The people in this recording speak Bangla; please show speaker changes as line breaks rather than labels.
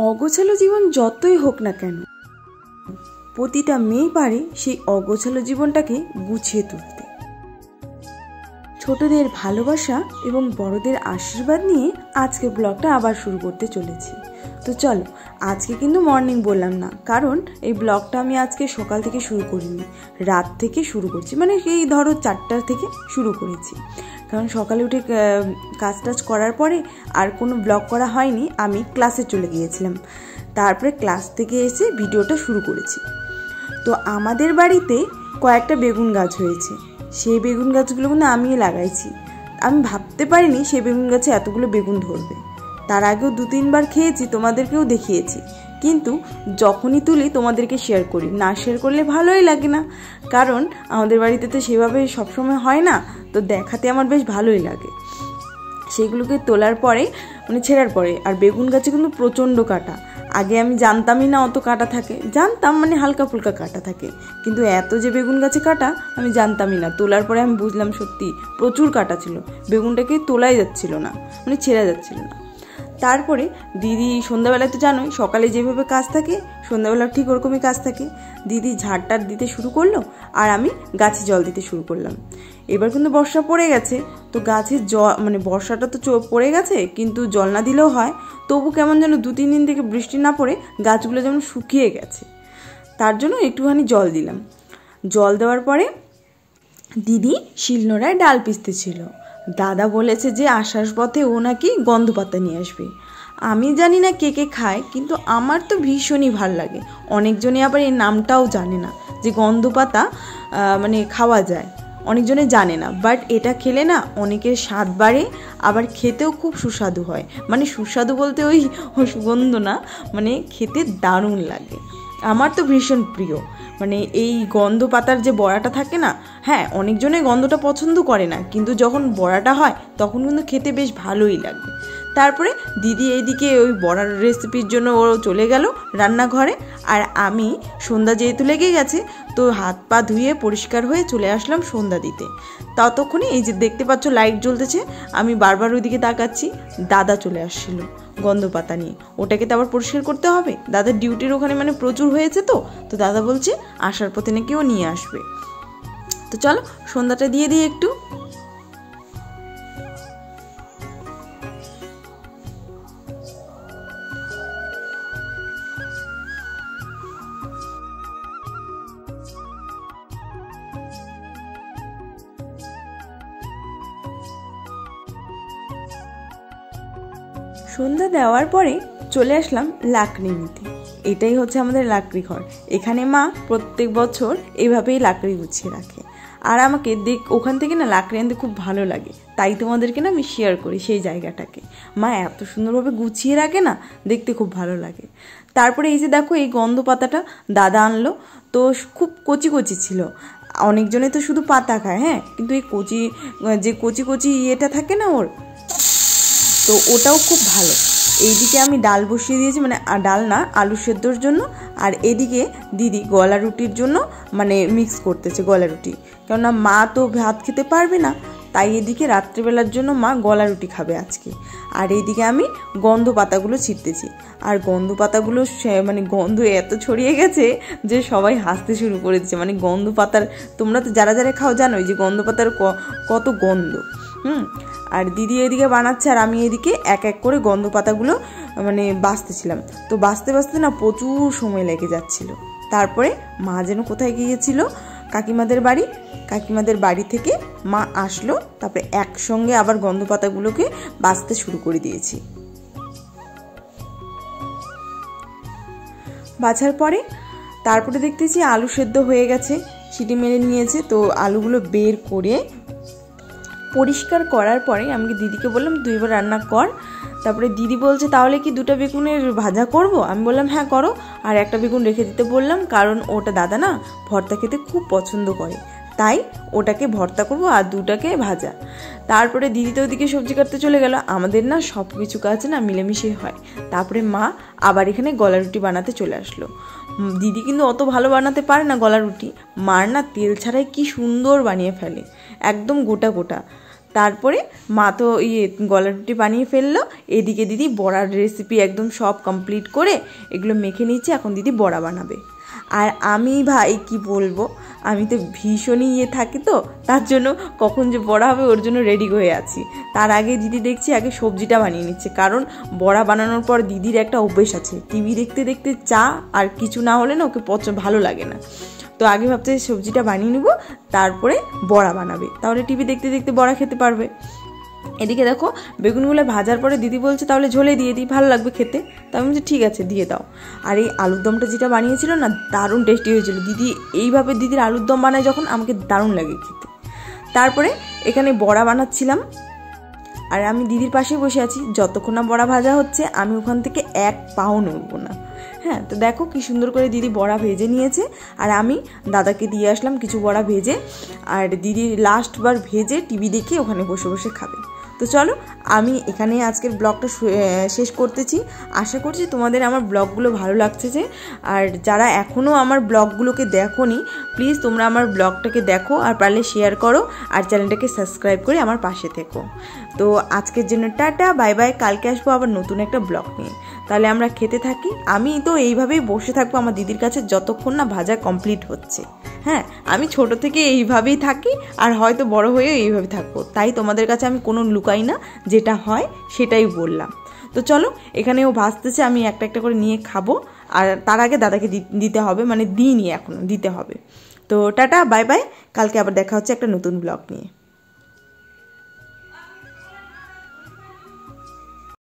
অগোছালো জীবন যতই হোক না কেন, প্রতিটা মেয়ে পারে সেই অগোছালো জীবনটাকে গুছিয়ে তুলতে। ছোটদের ভালোবাসা এবং বড়দের আশীর্বাদ নিয়ে আজকে ব্লগটা আবার শুরু করতে চলেছি। তো চলো, আজকে কিন্তু মর্নিং বললাম না, কারণ এই ব্লগটা আমি আজকে সকাল থেকে শুরু করিনি, রাত থেকে শুরু করছি। মানে এই ধরো 4টা থেকে শুরু করেছি, কারণ সকালে উঠে কাজ টাজ করার পরে আর কোনো ব্লগ করা হয়নি। আমি ক্লাসে চলে গিয়েছিলাম, তারপরে ক্লাস থেকে এসে ভিডিওটা শুরু করেছি। তো আমাদের বাড়িতে কয়েকটা বেগুন গাছ হয়েছে, সেই বেগুন গাছগুলো কিন্তু আমিই লাগাইছি। আমি ভাবতে পারিনি সেই বেগুন গাছে এতগুলো বেগুন ধরবে। তার আগেও 2-3 বার খেয়েছি, তোমাদেরকেও দেখিয়েছি, কিন্তু যখনই তুলি তোমাদেরকে শেয়ার করি, না শেয়ার করলে ভালোই লাগে না, কারণ আমাদের বাড়িতে তো সেভাবে সবসময় হয় না, তো দেখাতে আমার বেশ ভালোই লাগে। সেগুলোকে তোলার পরে মানে ছেঁড়ার পরে, আর বেগুন গাছে কিন্তু প্রচণ্ড কাঁটা। আগে আমি জানতামই না অত কাঁটা থাকে, জানতাম মানে হালকা ফুলকা কাঁটা থাকে, কিন্তু এত যে বেগুন গাছে কাঁটা আমি জানতামই না। তোলার পরে আমি বুঝলাম সত্যি প্রচুর কাঁটা ছিল, বেগুনটাকে তোলাই যাচ্ছিল না, মানে ছেঁড়া যাচ্ছিল না। তারপরে দিদি সন্ধ্যাবেলায় তো জানোই সকালে যেভাবে কাজ থাকে, সন্ধ্যাবেলা ঠিক ওরকমই কাজ থাকে। দিদি ঝাড়টার দিতে শুরু করলো, আর আমি গাছে জল দিতে শুরু করলাম। এবার কিন্তু বর্ষা পড়ে গেছে, তো গাছের জল মানে বর্ষাটা তো পড়ে গেছে, কিন্তু জল না দিলেও হয়। তবু কেমন যেন 2-3 দিন থেকে বৃষ্টি না পড়ে গাছগুলো যেমন শুকিয়ে গেছে, তার জন্য একটুখানি জল দিলাম। জল দেওয়ার পরে দিদি শিলনোড়ায় ডাল পিষতে ছিল। দাদা বলেছে যে আসার পথে ও নাকি গন্ধ পাতা নিয়ে আসবে। আমি জানি না কে কে খায়, কিন্তু আমার তো ভীষণই ভাল লাগে। অনেকজনে আবার এই নামটাও জানে না যে গন্ধ পাতা মানে খাওয়া যায়, অনেকজনে জানে না। বাট এটা খেলে না অনেকের স্বাদ বাড়ে, আবার খেতেও খুব সুস্বাদু হয়। মানে সুস্বাদু বলতে ওই সুগন্ধ না, মানে খেতে দারুণ লাগে। আমার তো ভীষণ প্রিয়। মানে এই গন্ধ পাতার যে বড়াটা থাকে না, হ্যাঁ অনেকজনে গন্ধটা পছন্দ করে না, কিন্তু যখন বড়াটা হয় তখন কিন্তু খেতে বেশ ভালোই লাগে। তারপরে দিদি এইদিকে ওই বড়ার রেসিপির জন্য ও চলে গেল রান্নাঘরে, আর আমি সন্ধ্যা যেহেতু লেগে গেছে, তো হাত পা ধুয়ে পরিষ্কার হয়ে চলে আসলাম সন্ধ্যা দিতে। ততক্ষণে এই যে দেখতে পাচ্ছ লাইট জ্বলতেছে, আমি বারবার ওইদিকে তাকাচ্ছি। দাদা চলে আসছিল গন্ধ পাতা নিয়ে, ওটাকে তো আবার পরিষ্কার করতে হবে। দাদার ডিউটির ওখানে মানে প্রচুর হয়েছে, তো দাদা বলছে আসার পথে নাকি ও নিয়ে আসবে। তো চলো সন্ধ্যাটা দিয়ে দিই একটু। সন্ধ্যা দেওয়ার পরে চলে আসলাম লাকড়ি নিতে। এটাই হচ্ছে আমাদের লাকড়ি ঘর। এখানে মা প্রত্যেক বছর এইভাবেই লাকড়ি গুছিয়ে রাখে, আর আমাকে ওখান থেকে না লাকড়ি আনতে খুব ভালো লাগে, তাই তোমাদেরকে না আমি শেয়ার করি সেই জায়গাটাকে। মা এত সুন্দরভাবে গুছিয়ে রাখে না, দেখতে খুব ভালো লাগে। তারপরে এই যে দেখো এই গন্ধ পাতাটা দাদা আনলো, তো খুব কচি কচি ছিল। অনেকজনে তো শুধু পাতা খায়, হ্যাঁ, কিন্তু এই কচি কচি ইয়েটা থাকে না ওর, তো ওটাও খুব ভালো। এইদিকে আমি ডাল বসিয়ে দিয়েছি, মানে ডাল না আলু সেদ্ধর জন্য, আর এদিকে দিদি গলা রুটির জন্য মানে মিক্স করতেছে গলা রুটি, কেননা মা তো ভাত খেতে পারবে না, তাই এদিকে রাত্রিবেলার জন্য মা গলা রুটি খাবে আজকে। আর এইদিকে আমি গন্ধ পাতাগুলো ছিটতেছি, আর গন্ধ পাতাগুলো মানে গন্ধ এত ছড়িয়ে গেছে যে সবাই হাসতে শুরু করে দিচ্ছে। মানে গন্ধ পাতার, তোমরা তো যারা যারা খাও জানোই যে গন্ধ পাতার কত গন্ধ। আর দিদি এদিকে বানাচ্ছে, আর আমি এদিকে এক এক করে গন্ধ পাতাগুলো মানে বাছতেছিলাম। তো বাছতে বাছতে না প্রচুর সময় লেগে যাচ্ছিল। তারপরে মা যেন কোথায় গিয়েছিল, কাকিমাদের বাড়ি থেকে মা আসলো, তারপরে একসঙ্গে আবার গন্ধ পাতাগুলোকে বাছতে শুরু করে দিয়েছি। বাছার পরে তারপরে দেখতেছি আলু সেদ্ধ হয়ে গেছে, সিটি মেরে নিয়েছে। তো আলুগুলো বের করে পরিষ্কার করার পরে আমি দিদিকে বললাম 2 বার রান্না কর। তারপরে দিদি বলছে তাহলে কি 2টা বেগুনের ভাজা করব? আমি বললাম হ্যাঁ করো, আর একটা বেগুন রেখে দিতে বললাম, কারণ ওটা দাদা না ভর্তা খেতে খুব পছন্দ করে, তাই ওটাকে ভর্তা করব আর 2টাকে ভাজা। তারপরে দিদি তো ওদিকে সবজি কাটতে চলে গেল। আমাদের না সব কিছু কাজ না মিলেমিশে হয়। তারপরে মা আবার এখানে গলা রুটি বানাতে চলে আসলো। দিদি কিন্তু অত ভালো বানাতে পারে না গলা রুটি, মার না তেল ছাড়াই কি সুন্দর বানিয়ে ফেলে, একদম গোটা গোটা। তারপরে মা তো গলা রুটি বানিয়ে ফেললো, এদিকে দিদি বড়ার রেসিপি একদম সব কমপ্লিট করে এগুলো মেখে নিচ্ছে, এখন দিদি বড়া বানাবে। আর আমি ভাই কি বলবো, আমি তো ভীষণই থাকি, তো তার জন্য কখন যে বড়া হবে ওর জন্য রেডি হয়ে আছি। তার আগে দিদি দেখছি আগে সবজিটা বানিয়ে নিচ্ছে, কারণ বড়া বানানোর পর দিদির একটা অভ্যেস আছে, টিভি দেখতে দেখতে চা আর কিছু না হলে না ওকে ভালো লাগে না। তো আগে ভাবতে সবজিটা বানিয়ে নেবো, তারপরে বড়া বানাবে, তাহলে টিভি দেখতে দেখতে বড়া খেতে পারবে। এদিকে দেখো বেগুনগুলো ভাজার পরে দিদি বলছে তাহলে ঝোলে দিয়ে দিই, ভালো লাগবে খেতে। তো আমি বলছি ঠিক আছে দিয়ে দাও। আর এই আলুর দমটা যেটা বানিয়েছিল না, দারুণ টেস্টি হয়েছিল। দিদি এইভাবে দিদির আলুর দম বানায় যখন, আমাকে দারুণ লাগে খেতে। তারপরে এখানে বড়া বানাচ্ছিলাম, আর আমি দিদির পাশে বসে আছি। যতক্ষণ না বড়া ভাজা হচ্ছে আমি ওখান থেকে এক পাও নড়বো না। হ্যাঁ, তো দেখো কি সুন্দর করে দিদি বড়া ভেজে নিয়েছে, আর আমি দাদাকে দিয়ে আসলাম কিছু বড়া ভেজে। আর দিদি লাস্টবার ভেজে টিভি দেখে ওখানে বসে বসে খাবে। তো চলো আমি এখানে আজকের ব্লগটা শেষ করতেছি। আশা করছি তোমাদের আমার ব্লগগুলো ভালো লাগছে যে, আর যারা এখনও আমার ব্লগগুলোকে দেখোনি প্লিজ তোমরা আমার ব্লগটাকে দেখো, আর পারলে শেয়ার করো, আর চ্যানেলটাকে সাবস্ক্রাইব করে আমার পাশে থেকো। তো আজকের জন্য টাটা, বাই বাই। কালকে আসবো আবার নতুন একটা ব্লগ নিয়ে। তাহলে আমরা খেতে থাকি। আমি তো এইভাবেই বসে থাকবো আমার দিদির কাছে যতক্ষণ না ভাজা কমপ্লিট হচ্ছে। হ্যাঁ, আমি ছোট থেকে এইভাবেই থাকি, আর হয়তো বড় হয়েও এইভাবে থাকবো। তাই তোমাদের কাছে আমি কোনো লুকাই না, যেটা হয় সেটাই বললাম। তো চলো এখানে ও ভাজতেছে, আমি একটা একটা করে নিয়ে খাবো। আর তার আগে দাদাকে দিতে হবে, মানে দিইনি এখনো, দিতে হবে। তো টাটা, বাই বাই। কালকে আবার দেখা হচ্ছে একটা নতুন ব্লগ নিয়ে।